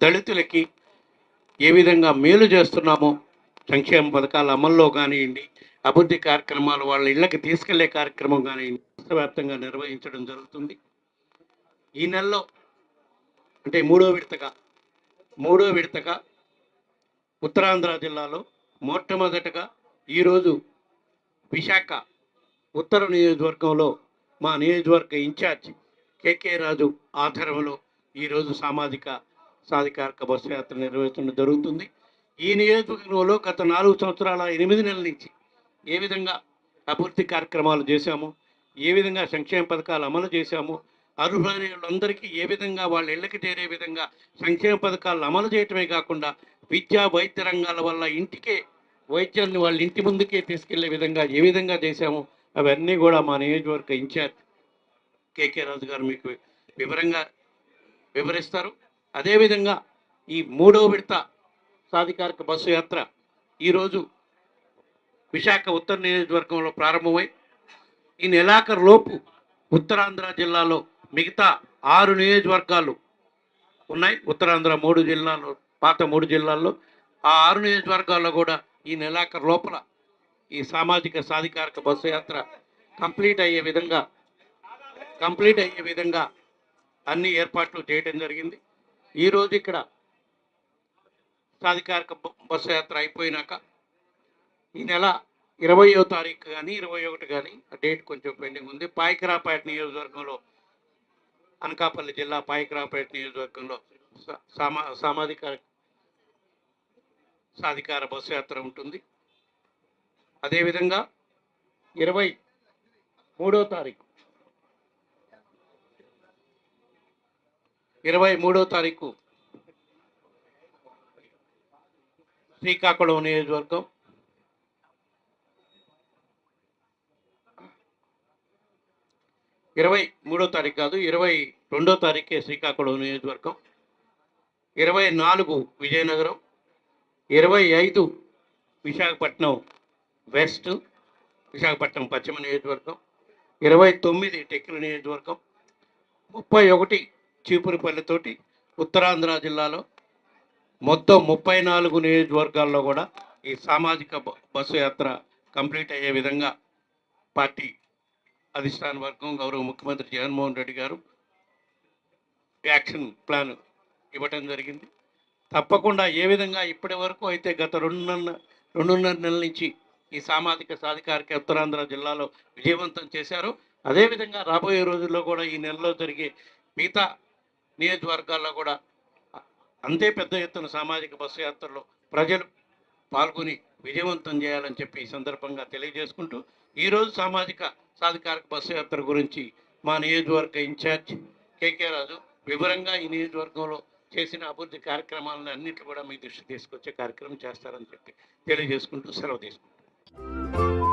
దళితులకి ఏ విధంగా మేలు చేస్తున్నామో సంక్షేమ పథకాల అమల్లో కానివ్వండి, అభివృద్ధి కార్యక్రమాలు వాళ్ళ ఇళ్ళకి తీసుకెళ్లే కార్యక్రమం కానివ్వండి రాష్ట్ర వ్యాప్తంగా నిర్వహించడం జరుగుతుంది. ఈ నెలలో అంటే మూడో విడతగా ఉత్తరాంధ్ర జిల్లాలో మొట్టమొదటగా ఈరోజు విశాఖ ఉత్తర నియోజకవర్గంలో మా నియోజకవర్గ ఇన్ఛార్జ్ కేకే రాజు ఆధ్వర్యంలో ఈరోజు సాధికారిక బస్సు యాత్ర నిర్వహించడం జరుగుతుంది. ఈ నియోజకవర్గంలో గత 4 సంవత్సరాల 8 నెలల నుంచి ఏ విధంగా అభివృద్ధి కార్యక్రమాలు చేశామో, ఏ విధంగా సంక్షేమ పథకాలు అమలు చేశామో, అర్హులైన వాళ్ళందరికీ ఏ విధంగా వాళ్ళ ఇళ్ళకి చేరే విధంగా సంక్షేమ పథకాలను అమలు చేయటమే కాకుండా విద్యా వైద్య రంగాల వల్ల ఇంటికే వైద్యాన్ని వాళ్ళ ఇంటి ముందుకే తీసుకెళ్లే విధంగా ఏ విధంగా చేశామో అవన్నీ కూడా మా నియోజకవర్గ ఇన్ఛార్జ్ కేకే రాజు గారు మీకు వివరంగా వివరిస్తారు. అదేవిధంగా ఈ మూడవ విడత సాధికారిక బస్సు యాత్ర ఈరోజు విశాఖ ఉత్తర నియోజకవర్గంలో ప్రారంభమై ఈ నెలాఖరులోపు ఉత్తరాంధ్ర జిల్లాలో మిగతా 6 నియోజకవర్గాలు ఉన్నాయి. ఉత్తరాంధ్ర 3 జిల్లాలు, పాత 3 జిల్లాల్లో ఆ 6 నియోజకవర్గాల్లో కూడా ఈ నెలాఖరు లోపల ఈ సాధికారిక బస్సు యాత్ర కంప్లీట్ అయ్యే విధంగా అన్ని ఏర్పాట్లు చేయడం జరిగింది. ఈరోజు ఇక్కడ సాధికారిక బస్సు యాత్ర అయిపోయినాక ఈ నెల 20వ తారీఖు కానీ 21 కానీ ఆ డేట్ కొంచెం పెండింగ్ ఉంది. పాయకరాపేట నియోజకవర్గంలో, అనకాపల్లి జిల్లా పాయకరాపేట నియోజకవర్గంలో సాధికార బస్సు యాత్ర ఉంటుంది. అదేవిధంగా 23వ తారీఖు శ్రీకాకుళం నియోజకవర్గం, 23వ తారీఖు కాదు 22వ తారీఖే శ్రీకాకుళం నియోజకవర్గం, 24 విజయనగరం, 25 విశాఖపట్నం వెస్ట్, విశాఖపట్నం పశ్చిమ నియోజకవర్గం, 29 టెక్కలి నియోజకవర్గం, 31 చీపురుపల్లితోటి ఉత్తరాంధ్ర జిల్లాలో మొత్తం 34 నియోజకవర్గాల్లో కూడా ఈ బస్సు యాత్ర కంప్లీట్ అయ్యే విధంగా పార్టీ అధిష్టాన వర్గం గౌరవ ముఖ్యమంత్రి జగన్మోహన్ రెడ్డి గారు యాక్షన్ ప్లాన్ ఇవ్వటం జరిగింది. తప్పకుండా ఏ విధంగా ఇప్పటి వరకు అయితే గత 2.5 నెలల నుంచి ఈ సాధికారిక ఉత్తరాంధ్ర జిల్లాలో విజయవంతం చేశారు, అదేవిధంగా రాబోయే రోజుల్లో కూడా ఈ నెలలో జరిగే మిగతా నియోజకవర్గాల్లో కూడా అంతే పెద్ద ఎత్తున సామాజిక బస్సు యాత్రలో ప్రజలు పాల్గొని విజయవంతం చేయాలని చెప్పి ఈ సందర్భంగా తెలియజేసుకుంటూ ఈరోజు సాధికారిక బస్సు యాత్ర గురించి మా నియోజకవర్గ ఇన్ఛార్జ్ కేకే రాజు వివరంగా ఈ నియోజకవర్గంలో చేసిన అభివృద్ధి కార్యక్రమాలను అన్నింటినీ కూడా మీ దృష్టికి తీసుకొచ్చే కార్యక్రమం చేస్తారని చెప్పి తెలియజేసుకుంటూ సెలవు తీసుకుంటాం.